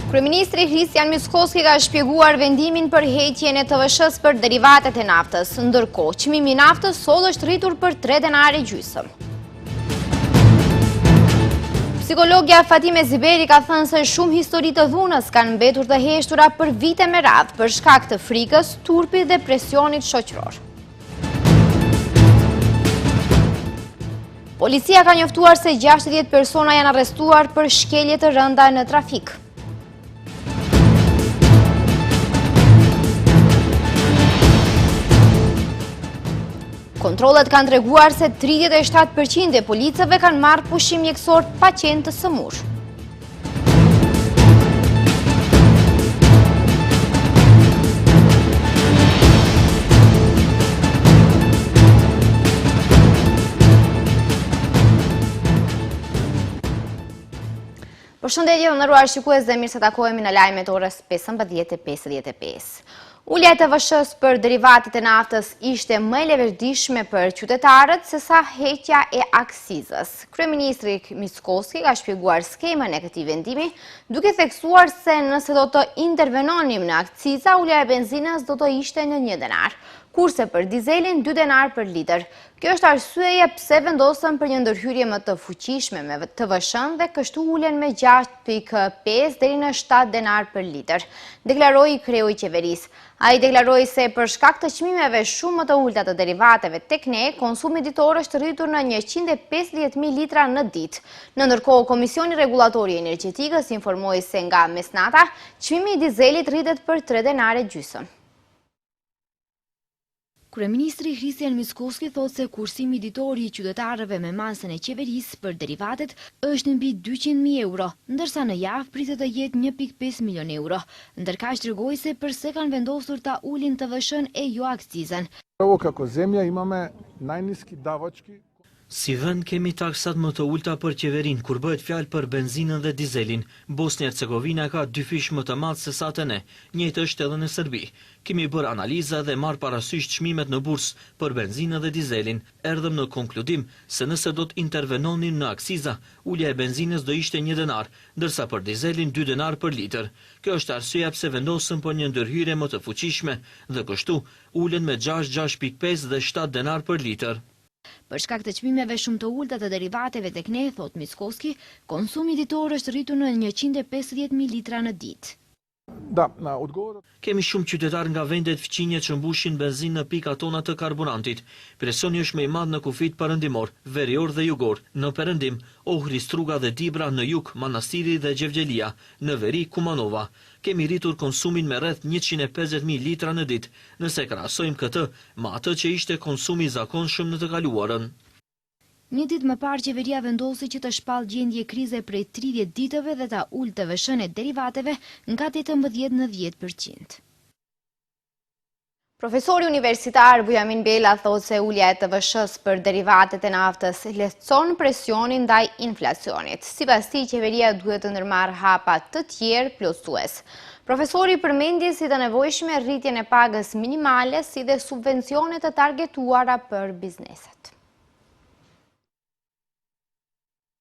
Kryeministri Kristian Mickoski ka shpjeguar vendimin për heqjen e TVSH-s për derivatet e naftës, ndërkohë çmimi i naftës sot është rritur për 3 denare gjysmë. Psikologja Fatime Ziberi ka thënë se shumë histori të dhunës kanë mbetur të heshtura për vite me radhë për shkak të frikës, turpit dhe presionit shoqëror. Policia ka njoftuar se 60 persona janë arrestuar për shkelje të rënda në trafik. Kontrollet kanë treguar se 37% e policëve kanë marrë pushim mjekësor pa qenë të sëmurë. Përshëndetje, nderuar shikues dhe mirë se takohemi në lajmet orës 15:55. Ulja e TVSH-s për derivatet e naftës ishte më e leverdishme për qytetarët se sa heqja e aksizës. Kryeministri Mickoski ka shpjeguar skemën e këtij vendimi, duke theksuar se nëse do të intervenonim në akciza, ulja e benzinës do të ishte në 1 denar, kurse për dizelin 2 denar për litër. Kjo është arsyeja pse vendosën për një ndërhyrje më të fuqishme me TVSH-n dhe kështu ulen me 6.5 deri në 7 denar për litër, deklaroi kreu i qeverisë. Ai deklaroi se për shkak të çmimeve shumë më të ulta të derivateve tek ne, konsumi ditor është rritur në 150.000 litra në ditë. Ndërkohë, Komisioni Rregullatori i Energjetikës informoi se nga mesnata, çmimi i dizelit rritet për 3 denare gjysmë. Kryeministri Kristian Mickoski thotë se kursimi ditor i qytetarëve me masën e qeverisë për derivatet është mbi 200.000 euro, ndërsa në javë pritet të jetë 1.5 milion euro. Ndërkaq tregoi se pse kanë vendosur ta ulin TVSH-n e jo akcizën. Ovo kako zemlja imame najniski davački. Si vend kemi taksat më të ulta për qeverin, kur bëhet fjalë për benzinën dhe dizelin. Bosnia-Hercegovina ka 2 fish më të madh se sa të ne, njëjtë është edhe në Serbi. Kemi bërë analiza dhe marrë parasysh çmimet në bursë për benzinën dhe dizelin. Erdhëm në konkludim se nëse do të intervenonin në aksiza, ulja e benzinës do ishte 1 denar, ndërsa për dizelin 2 denar për litër. Kjo është arsyeja pse vendosën për një ndërhyrje më të fuqishme dhe kështu ulen me 6, 6.5 dhe 7 denar për litër. Për shkak të çmimeve shumë të ulta të derivateve tek ne, thot Mickoski, konsumi ditor është rritur në 150.000 litra në ditë. Kemi shumë qytetar nga vendet fqinje që mbushin benzinë në pika tona të karburantit. Presioni është më i madh në kufit perëndimor, verior dhe jugor. Në perëndim, Ohri, Struga dhe Dibra, në jug, Manastiri dhe Gjevgjelia, në veri, Kumanova. Kemi rritur konsumin me rreth 150.000 litra në ditë, nëse krahasojmë këtë me atë që ishte konsumi i zakonshëm në të kaluarën. Një ditë më parë qeveria vendosi që të shpallë gjendje krize prej 30 ditëve dhe ta ulë TVSH-n e derivateve nga 18 në 10%. Profesori universitar Bujamin Bela thotë se ulja e TVSH-s për derivatet e naftës lehtëson presionin ndaj inflacionit. Sipas tij, qeveria duhet të ndërmarrë hapa të tjerë plotësues. Profesori përmendi si të nevojshme rritjen e pagës minimale si dhe subvencione të targetuara për bizneset.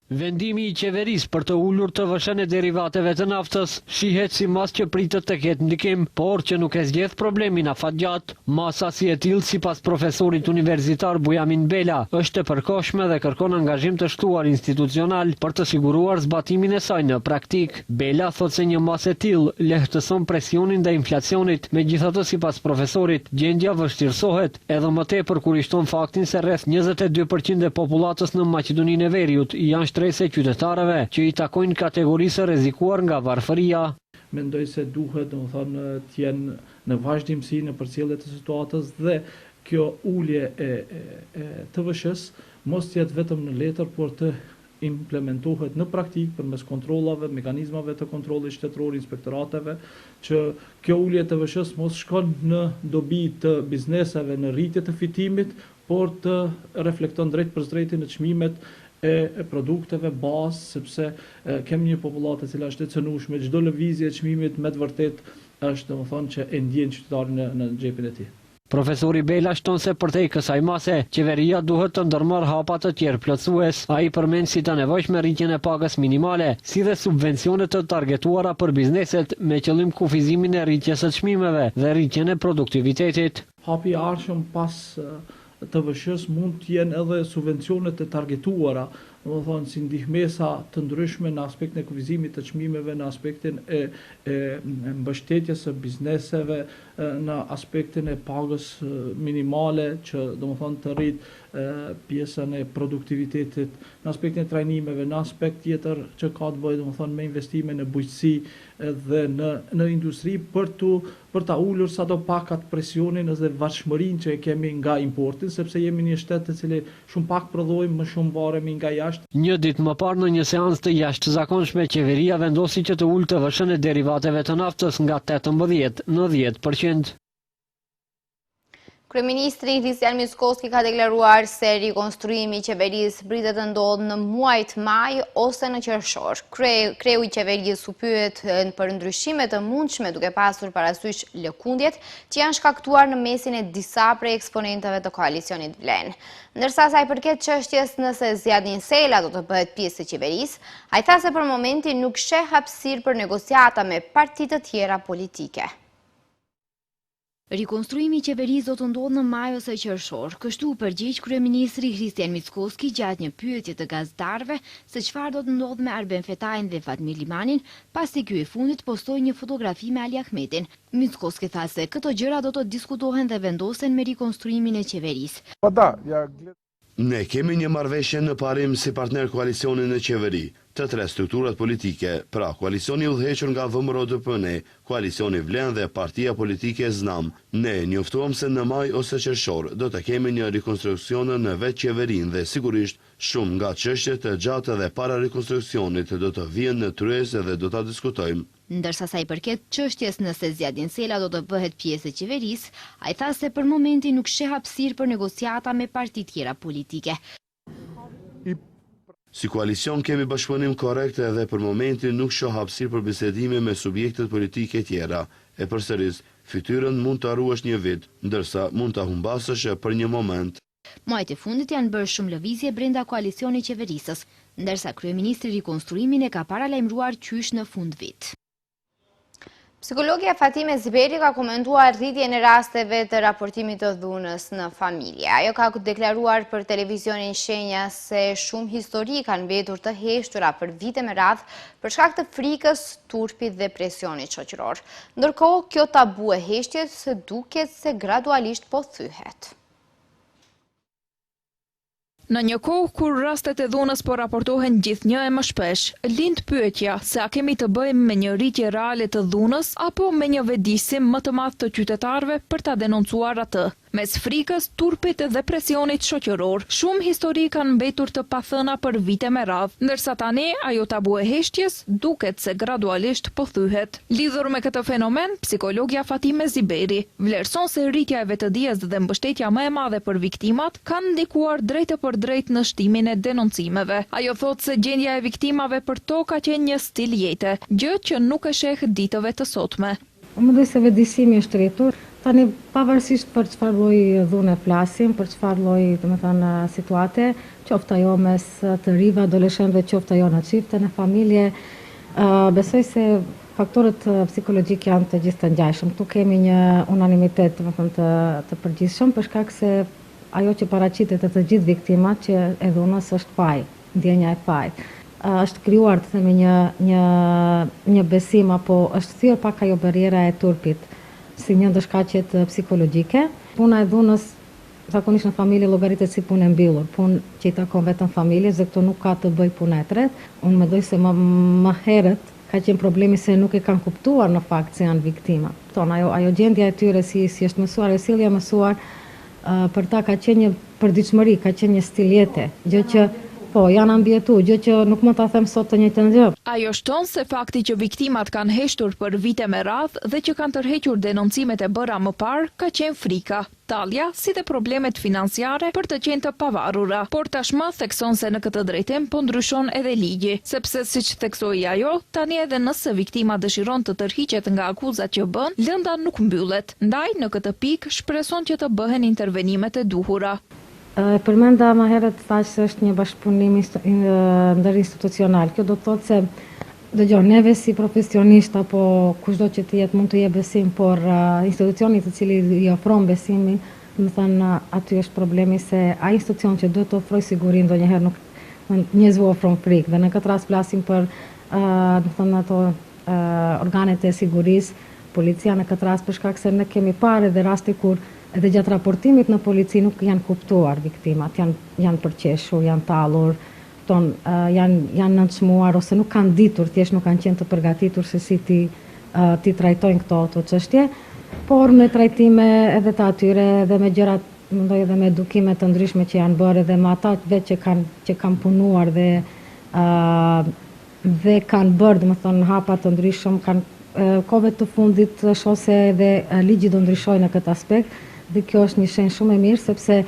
Vendimi i qeverisë për të ulur TVSH-n e derivateve të naftës shihet si mas që pritet të ketë ndikim, por që nuk e zgjedh problemin afatgjat. Masa si e tillë, sipas profesorit universitar Bujamin Bela, është e përkohshme dhe kërkon angazhim të shtuar institucional për të siguruar zbatimin e saj në praktik. Bela thotë se një masë e tillë lehtëson presionin ndaj inflacionit, megjithatë sipas profesorit, gjendja vështirësohet edhe më tepër kur i shton faktin se rreth 22% e popullatës në Maqedoninë e Veriut janë shtrese qytetarëve që i takojnë kategorisë rrezikuar nga varfëria. Mendoj se duhet, domethënë, të jenë në vazhdimsi në përcjellje të situatës dhe kjo ulje e TVSH-s mos jetë vetëm në letër, por të implementohet në praktik përmes kontrollave, mekanizmave të kontrollit shtetëror, inspektorateve, që kjo ulje e TVSH-s mos shkon në dobi të bizneseve në rritje të fitimit, por të reflekton drejt për drejtë në çmimet e produkteve bazë, sepse kemi një populatë e cila është e cënueshme, çdo lëvizje e çmimit me të vërtet është domethënë që e ndjen qytetarin në xhepin e tij. Profesori Bela shton se përtej kësaj mase, qeveria duhet të ndërmarrë hapa të tjerë plotësues. Ai përmend si të nevojshme rritjen e pagës minimale, si dhe subvencione të targetuara për bizneset me qëllim kufizimin e rritjes së çmimeve dhe rritjen e produktivitetit. Hapi i ardhshëm pas TVSH-s mund të jenë edhe subvencionet e targetuara, do të thonë si ndihmesa të ndryshme në aspektin e kufizimit të çmimeve, në aspektin e mbështetjes së bizneseve, në aspektin e pagës minimale që do të thonë të rrit pjesën e produktivitetit, në aspektin e trajnimeve, në aspekt tjetër që ka të bëjë do të thonë me investime në bujqësi dhe në industri për ta ulur sado pak atë presionin dhe varfshmërinë që e kemi nga importi, sepse jemi një shtet i cili shumë pak prodhojmë, më shumë varemi nga jashtë. Një ditë më parë në një seancë të jashtëzakonshme, qeveria vendosi që të ulë TVSH-n e derivateve të naftës nga 18 në 10%. Kryeministri Kristian Mickoski ka deklaruar se rikonstruimi i qeverisë pritet të ndodhë në muajt maj ose në qershor. Kreu i qeverisë u pyet për ndryshime të mundshme duke pasur parasysh lëkundjet që janë shkaktuar në mesin e disa prej eksponentëve të koalicionit Vlen. Ndërsa sa i përket çështjes nëse Zjadin Sela do të bëhet pjesë e qeverisë, ai tha se për momentin nuk sheh hapësirë për negociata me parti të tjera politike. Rikonstruimi i qeverisë do të ndodhë në maj ose qershor. Kështu përgjigj kryeministri Kristian Mickoski gjatë një pyetje të gazetarëve se çfarë do të ndodhë me Arben Fetajin dhe Fatmir Limanin, pasi ky i fundit postoi një fotografi me Ali Ahmetin. Mickoski tha se këto gjëra do të diskutohen dhe vendosen me rikonstruimin e qeverisë. Po da, ja Ne kemi një marrëveshje në parim si partner koalicionin në qeveri, të tre strukturat politike, pra koalicioni udhëhequr nga VMRO-DPN, koalicioni Vlen dhe partia politike Znam. Ne njoftuam se në maj ose qershor do të kemi një rekonstruksion në vetë qeverin dhe sigurisht shumë nga çështjet të gjata dhe para rekonstruksionit do të vijnë në tryezë dhe do ta diskutojmë. Ndërsa sa i përket çështjes nëse Zjadin Sela do të bëhet pjesë e qeverisë, ai tha se për momentin nuk sheh hapësirë për negociata me parti tjera politike. Si koalicion kemi bashkëpunim korrekt dhe për momentin nuk shoh hapësirë për bisedime me subjektet politike tjera. E përsëris, fytyrën mund të arruash një vit, ndërsa mund ta humbasësh për një moment. Muajt e fundit janë bërë shumë lëvizje brenda koalicionit qeverisës, ndërsa kryeministri rikonstruimin e ka paralajmëruar qysh në fund vit. Psikologja Fatime Ziberi ka komentuar rritjen e rasteve të raportimit të dhunës në familje. Ajo ka deklaruar për televizionin Shenja se shumë histori kanë mbetur të heshtura për vite me radhë për shkak të frikës, turpit dhe presionit shoqëror. Ndërkohë, kjo tabu e heshtjes duket se gradualisht po thyhet. Në një kohë kur rastet e dhunës po raportohen gjithnjë e më shpesh, lind pyetja se a kemi të bëjmë me një rritje reale të dhunës apo me një vedisim më të madh të qytetarëve për ta denoncuar atë. Mes frikës, turpit dhe presionit shoqëror, shumë histori kanë mbetur të pathëna për vite me radhë, ndërsa tani ajo tabu e heshtjes duket se gradualisht po thyhet. Lidhur me këtë fenomen, psikologja Fatime Ziberi vlerëson se rritja e vetëdijes dhe mbështetja më e madhe për viktimat kanë ndikuar drejt për drejt në shtimin e denoncimeve. Ajo thotë se gjendja e viktimave për to ka qenë një stil jete, gjë që nuk e sheh ditëve të sotme. Unë mendoj se vetëdijësimi është rritur. Tani pavarësisht për çfarë lloj dhune flasim, për çfarë lloj, domethënë, situate, qoftë ajo mes të rive, adoleshentëve, qoftë ajo në çifte, në familje, besoj se faktorët psikologjik janë të gjithë të ngjashëm. Këtu kemi një unanimitet, domethënë, të përgjithshëm për shkak se ajo që paraqitet të gjithë viktimat që e dhunës është faj, ndjenja e fajit. Është krijuar të themi një besim apo është thyer pak ajo barriera e turpit si një ndërshkaqje psikologjike. Puna e dhunës zakonisht në familje llogaritet si punë e mbyllur, punë që i takon vetëm familjes dhe këto nuk ka të bëjë puna e tretë. Unë mendoj se më herët ka qenë problemi se nuk e kanë kuptuar në fakt se janë viktima. Ajo gjendja e tyre si është mësuar, e sjellja mësuar për ta ka qenë një përditshmëri, ka qenë një stil jete, gjë që Po, janë ambjetu, gjë që nuk mund ta them sot të njëjtën gjë. Ajo shton se fakti që viktimat kanë heshtur për vite me radhë dhe që kanë tërhequr denoncimet e bëra më parë ka qenë frika, tallja, si dhe problemet financiare për të qenë të pavarura. Por tashmë thekson se në këtë drejtim po ndryshon edhe ligji, sepse siç theksoi ajo, tani edhe nëse viktima dëshiron të tërhiqet nga akuzat që bën, lënda nuk mbyllet. Ndaj në këtë pikë shpreson që të bëhen intervenimet e duhura. Përmenda më herët thash se është një bashkëpunim ndërinstitucional. Kjo do të thotë se neve si profesionisht apo kushdo që të jetë mund të jep besim, por institucioni i cili i ofron besimin, do të thënë aty është problemi se ai institucion që duhet të ofrojë sigurinë ndonjëherë nuk njerëzve ofron frikë. Dhe në këtë rast flasim për do të thënë ato organet e sigurisë, policia në këtë rast, për shkak se ne kemi parë edhe raste kur edhe gjatë raportimit në polici nuk janë kuptuar viktimat, janë përqeshur, janë tallur, janë nënçmuar ose nuk kanë ditur, thjesht nuk kanë qenë të përgatitur se si ti trajtojnë këto çështje, por me trajtime edhe të atyre dhe me gjërat, mendoj edhe me edukime të ndryshme që janë bërë dhe me ata vetë që kanë punuar dhe kanë bërë, domethënë hapa të ndryshëm, kohëve të fundit shoh se edhe ligji do ndryshojë në këtë aspekt. Dhe kjo është një shenjë shumë e mirë, sepse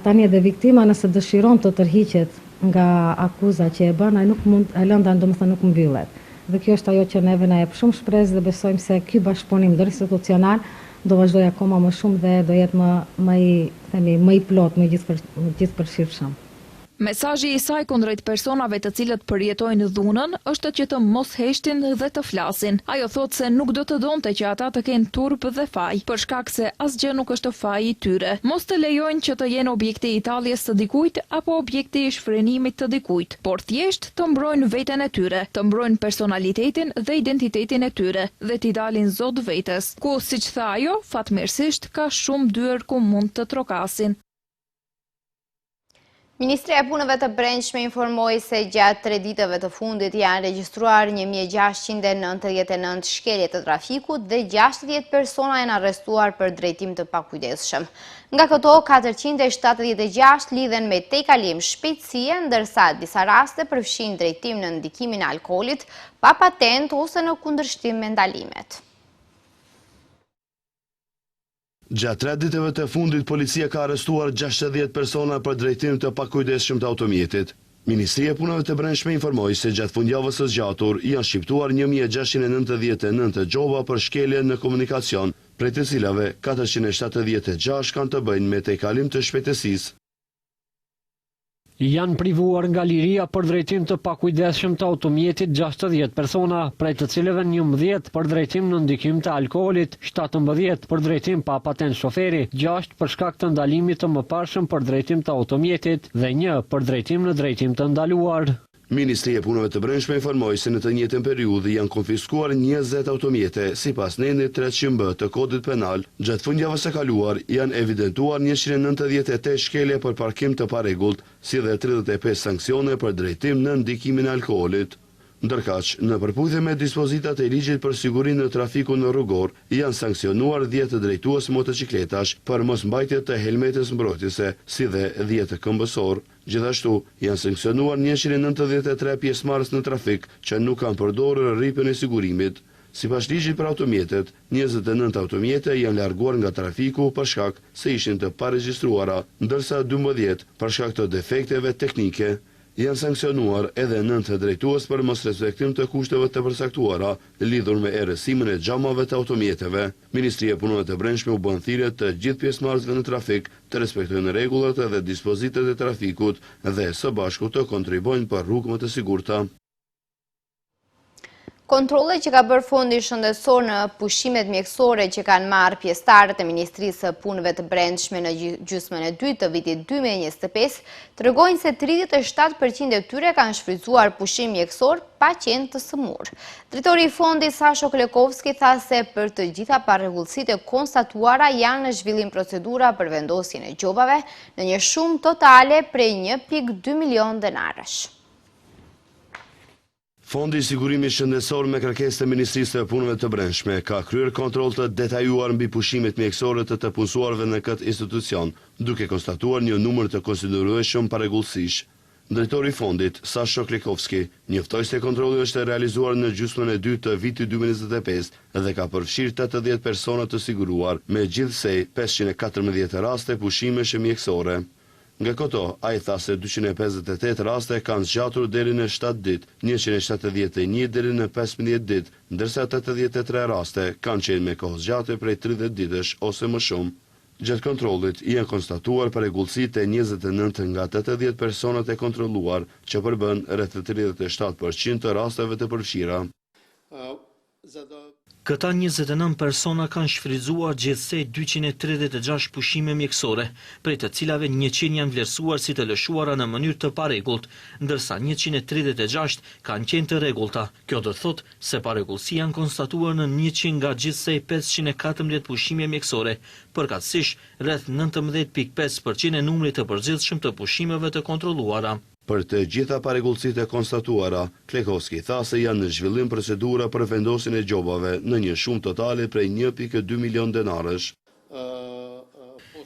tani edhe viktima nëse dëshiron të tërhiqet nga akuza që e bën, ai nuk mund, lënda domethënë nuk mbyllet. Dhe kjo është ajo që neve na jep shumë shpresë dhe besojmë se ky bashkëpunim ndërinstitucional do vazhdojë akoma më shumë dhe do jetë më i plot, më gjithëpërfshirshëm. Mesazhi i saj kundrejt personave të cilët përjetojnë dhunën është që të mos heshtin dhe të flasin. Ajo thotë se nuk do të donte që ata të kenë turp dhe faj, për shkak se asgjë nuk është faji i tyre. Mos të lejojnë që të jenë objekti i talljes së dikujt apo objekti i shfrenimit të dikujt, por thjesht të mbrojnë veten e tyre, të mbrojnë personalitetin dhe identitetin e tyre dhe t'i dalin zot vetes. Ku, siç tha ajo, fatmirësisht ka shumë dyer ku mund të trokasin. Ministria e Punëve të Brendshme informoi se gjatë 3 ditëve të fundit janë regjistruar 1699 shkelje të trafikut dhe 60 persona janë arrestuar për drejtim të pakujdesshëm. Nga këto, 476 lidhen me tejkalim shpejtësie, ndërsa disa raste përfshin drejtim në ndikimin e alkoolit, pa patent ose në kundërshtim me ndalimet. Gjatë 3 ditëve të fundit, policia ka arrestuar 60 persona për drejtim të pakujdesshëm të automjetit. Ministria e Punëve të Brendshme informoi se gjatë fundjavës së zgjatur janë shqiptuar 1699 gjoba për shkelje në komunikacion, prej të cilave 476 kanë të bëjnë me tejkalim të shpejtësisë. Janë privuar nga liria për drejtim të pakujdesshëm të automjetit 60 persona, prej të cilëve 11 për drejtim në ndikim të alkoolit, 17 për drejtim pa patent shoferi, 6 për shkak të ndalimit të mëparshëm për drejtim të automjetit dhe 1 për drejtim në drejtim të ndaluar. Ministria e Punëve të Brendshme informoi se në të njëjtën periudhë janë konfiskuar 20 automjete sipas nenit 300B të Kodit Penal. Gjatë fundjavës së kaluar janë evidentuar 198 shkelje për parkim të parregullt, si dhe 35 sanksione për drejtim në ndikimin e alkoolit. Ndërkaq, në përputhje me dispozitat e ligjit për sigurinë në trafikun në rrugor, janë sanksionuar 10 drejtues motocikletash për mosmbajtje të helmetës mbrojtëse, si dhe 10 këmbësor. Gjithashtu, janë sanksionuar 193 pjesëmarrës në trafik që nuk kanë përdorur rripën e sigurimit. Sipas ligjit për automjetet, 29 automjete janë larguar nga trafiku për shkak se ishin të paregjistruara, ndërsa 12 për shkak të defekteve teknike. Janë sanksionuar edhe 9 drejtues për mosrespektim të kushteve të përcaktuara lidhur me erësimin e xhamave të automjeteve. Ministria e Punëve të Brendshme u bën thirrje të gjithë pjesëmarrësve në trafik të respektojnë rregullat dhe dispozitat e trafikut dhe së bashku të kontribuojnë për rrugë më të sigurta. Kontrollet që ka bërë Fondi Shëndetësor në pushimet mjekësore që kanë marrë pjesëtarët e Ministrisë së Punëve të Brendshme në gjysmën e dytë të vitit 2025, tregojnë se 37% e tyre kanë shfrytzuar pushim mjekësor pa qenë të sëmur. Drejtori i fondit Sasho Klekovski tha se për të gjitha parregullsitë e konstatuara janë në zhvillim procedura për vendosjen e gjobave në një shumë totale prej 1.2 milion denarësh. Fondi i Sigurimit Shëndetësor me kërkesë të Ministrisë së Punëve të Brendshme ka kryer kontroll të detajuar mbi pushimet mjekësore të punësuarve në këtë institucion, duke konstatuar një numër të konsiderueshëm parregullësish. Drejtori i fondit, Sasho Klekovski, njoftoi se kontrolli është realizuar në gjysmën e dytë të vitit 2025 dhe ka përfshirë 80 persona të siguruar, me gjithsej 514 raste pushimesh mjekësore. Nga këto, ai tha se 258 raste kanë zgjatur deri në 7 ditë, 171 deri në 15 ditë, ndërsa 83 raste kanë qenë me kohë zgjate prej 30 ditësh ose më shumë. Gjatë kontrollit janë konstatuar përregullësi te 29 nga 80 personat e kontrolluar, që përbën rreth 37% të rasteve të përfshira. Këta 29 persona kanë shfrytzuar gjithsej 236 pushime mjekësore, prej të cilave 100 janë vlerësuar si të lëshuara në mënyrë të parregullt, ndërsa 136 kanë qenë të rregullta. Kjo do të thotë se parregullësia janë konstatuar në 100 nga gjithsej 514 pushime mjekësore, përkatësisht rreth 19.5% e numrit të përgjithshëm të pushimeve të kontrolluara. Për të gjitha parregullësitë e konstatuara, Klekovski tha se janë në zhvillim procedura për vendosjen e gjobave në një shumë totale prej 1.2 milion denarësh.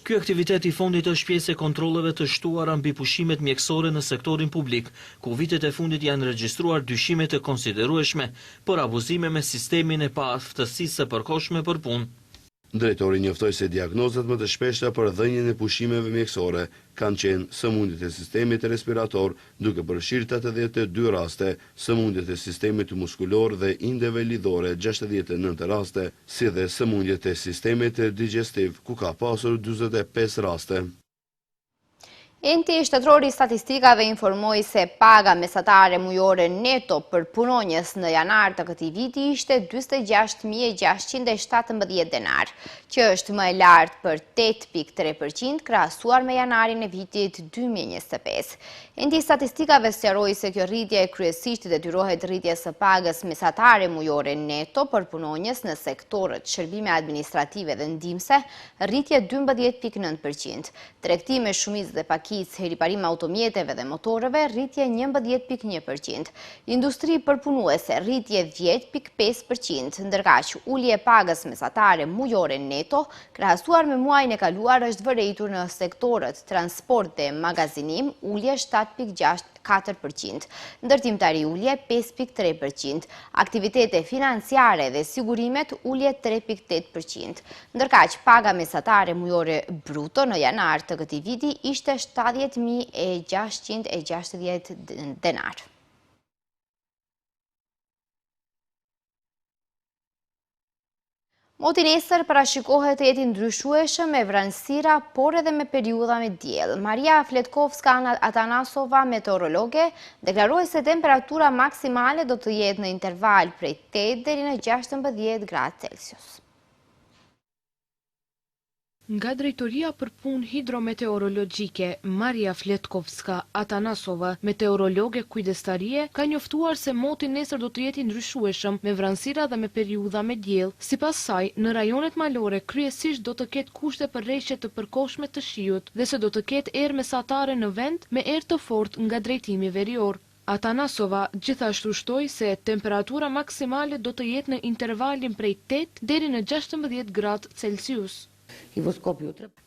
Ky aktivitet i fondit është pjesë e kontrolleve të shtuara mbi pushimet mjekësore në sektorin publik, ku vitet e fundit janë regjistruar dyshime të konsiderueshme për abuzime me sistemin e paaftësisë së përkohshme për punë. Drejtori njoftoi se diagnozat më të shpeshta për dhënien e pushimeve mjekësore kanë qenë sëmundjet e sistemit respirator, duke përfshirë 82 raste, sëmundjet e sistemit muskulor dhe indeve lidhore 69 raste, si dhe sëmundjet e sistemit digestiv, ku ka pasur 45 raste. Enti shtatrori i statistikave informoi se paga mesatare mujore neto për punonjës në janar të këtij viti ishte 46.617 denar, që është më e lartë për 8.3% krahasuar me janarin e vitit 2025. Enti statistikave sqaroi se kjo rritje kryesisht detyrohet rritjes së pagës mesatare mujore neto për punonjës në sektorët shërbime administrative dhe ndihmëse, rritje 12.9%, tregtime shumicë dhe heriparim automjeteve dhe motoreve, rritje 11.1%, industri përpunuese, rritje 10.5%, ndërkaq ulje e pagës mesatare mujore neto, krahasuar me muajin e kaluar është vërejtur në sektorët transport dhe magazinim, ulje 7.4%, ndërtimtari ulje 5.3%, aktivitete financiare dhe sigurimet ulje 3.8%, ndërkaq paga mesatare mujore bruto në janar të këtij viti ishte 70.660 denar. Moti nesër parashikohet të jetë ndryshueshëm me vranësira, por edhe me periudha me diell. Maria Fletkovska Atanasova, meteorologe, deklaroi se temperatura maksimale do të jetë në interval prej 8 deri në 16 gradë Celsius. Nga Drejtoria për Punë Hidrometeorologjike, Maria Fletkovska Atanasova, meteorologe kujdestarie, ka njoftuar se moti nesër do të jetë ndryshueshëm me vranësira dhe me periudha me diell. Sipas saj, në rajonet malore kryesisht do të ketë kushte për rreshje të përkohshme të shiut dhe se do të ketë erë mesatare në vend me erë të fortë nga drejtimi verior. Atanasova gjithashtu shtoi se temperatura maksimale do të jetë në intervalin prej 8 deri në 16 gradë Celsius.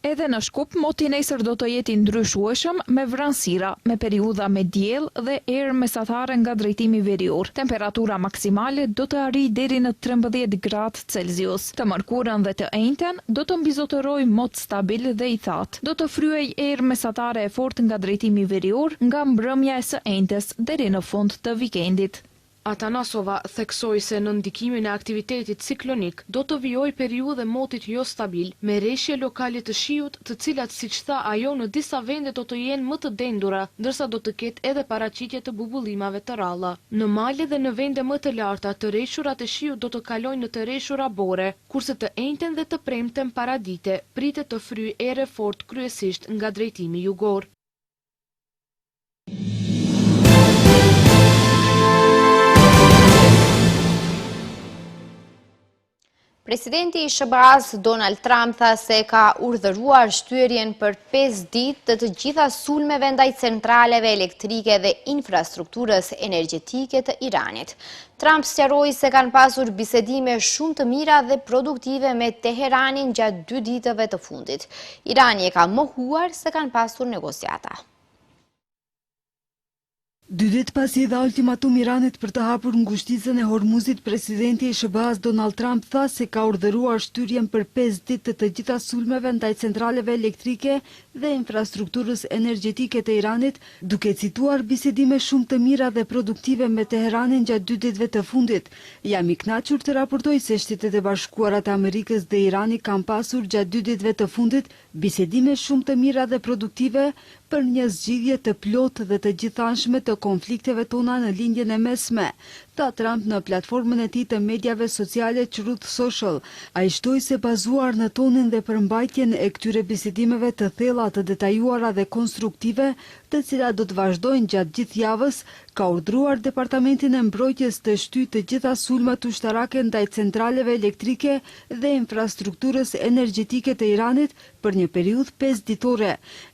Edhe në Shkup, moti nesër do të jetë ndryshueshëm me vranësira, me periudha me diell dhe erë mesatare nga drejtimi verior. Temperatura maksimale do të arrijë deri në 13 gradë Celsius. Të mërkurën dhe të enjten do të mbizotërojë mot stabil dhe i thatë. Do të fryej erë mesatare e fortë nga drejtimi verior nga mbrëmja e së enjtes deri në fund të vikendit. Atanasova theksoi se në ndikimin e aktivitetit ciklonik do të vijojë periudhe motit jo stabil, me rreshje lokale të shiut, të cilat siç tha ajo në disa vende do të jenë më të dendura, ndërsa do të ketë edhe paraqitje të bubullimave të rralla. Në male dhe në vende më të larta, të rreshurat e shiut do të kalojnë në të rreshura bore, kurse të enjten dhe të premten paradite pritet të fryjë erë fort kryesisht nga drejtimi jugor. Presidenti i SBA-s Donald Trump tha se ka urdhëruar shtyerjen për 5 ditë të gjitha sulmeve ndaj centraleve elektrike dhe infrastrukturës energjetike të Iranit. Trump sqaroi se kanë pasur bisedime shumë të mira dhe produktive me Teheranin gjatë 2 ditëve të fundit. Irani e ka mohuar se kanë pasur negociata. 2 ditë pasi dha ultimatum Iranit për të hapur ngushticën e Hormuzit, presidenti i SBA-s Donald Trump tha se ka urdhëruar shtyrjen për 5 ditë të gjitha sulmeve ndaj centraleve elektrike dhe infrastrukturës energjetike të Iranit, duke cituar bisedime shumë të mira dhe produktive me Teheranin gjatë 2 ditëve të fundit. Jam i kënaqur të raportoj se Shtetet e Bashkuara të Amerikës dhe Irani kanë pasur gjatë 2 ditëve të fundit bisedime shumë të mira dhe produktive për një zgjidhje të plotë dhe të gjithanshme të konflikteve tona në lindjen e mesme, tha Trump në platformën e tij të mediave sociale Truth Social. Ai shtoi se bazuar në tonin dhe përmbajtjen e këtyre bisedimeve të thella, të detajuara dhe konstruktive, të cilat do të vazhdojnë gjatë gjithë javës, ka urdhëruar Departamentin e Mbrojtjes të shtyjë të gjitha sulmat ushtarake ndaj centraleve elektrike dhe infrastrukturës energjetike të Iranit për një periudhë 5 ditore.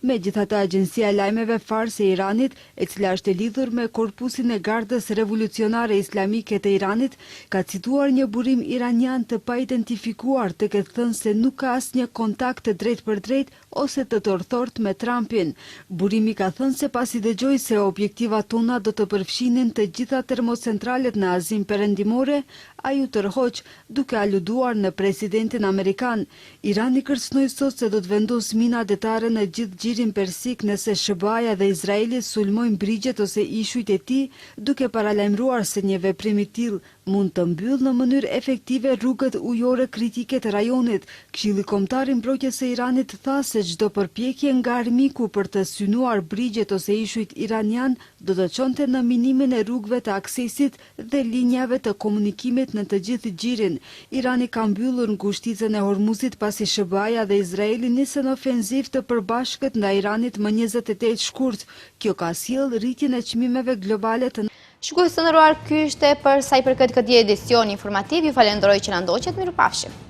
Megjithatë, Agjencia e Lajmeve Fars e Iranit, e cila është e lidhur me Korpusin e Gardës Revolucionare Islamike të Iranit, ka cituar një burim iranian të paidentifikuar, të ketë thënë se nuk ka asnjë kontakt të drejt për drejt ose të torthort me Trumpin. Burimi ka thënë se pasi dëgjoi se objektivat tona do të përfshinin të gjitha termocentralet në Azinë Perëndimore, ai u tërhoq duke aluduar në presidentin amerikan. Irani kërcënoi sot se do të vendos mina detare në gjithë gjirin persik nëse SBA-ja dhe Izraeli sulmojnë brigjet ose ishujt e tij, duke paralajmëruar se një veprim i tillë mund të mbyllë në mënyrë efektive rrugët ujore kritike të rajonit. Këshilli Kombëtar i Mbrojtjes së Iranit tha se çdo përpjekje nga armiku për të synuar brigjet ose ishujt iranian do të çonte në minimin e rrugëve të aksesit dhe linjave të komunikimit në të gjithë gjirin. Irani ka mbyllur ngushticën e Hormuzit pasi SBA-ja dhe Izraeli nisën ofenzivë të përbashkët ndaj Iranit më 28 shkurt. Kjo ka sjellë rritjen e çmimeve globale të Shikues të nderuar, ky ishte për sa i përket këtij edicioni informativ. Ju falenderoj që na ndoqët. Mirupafshim.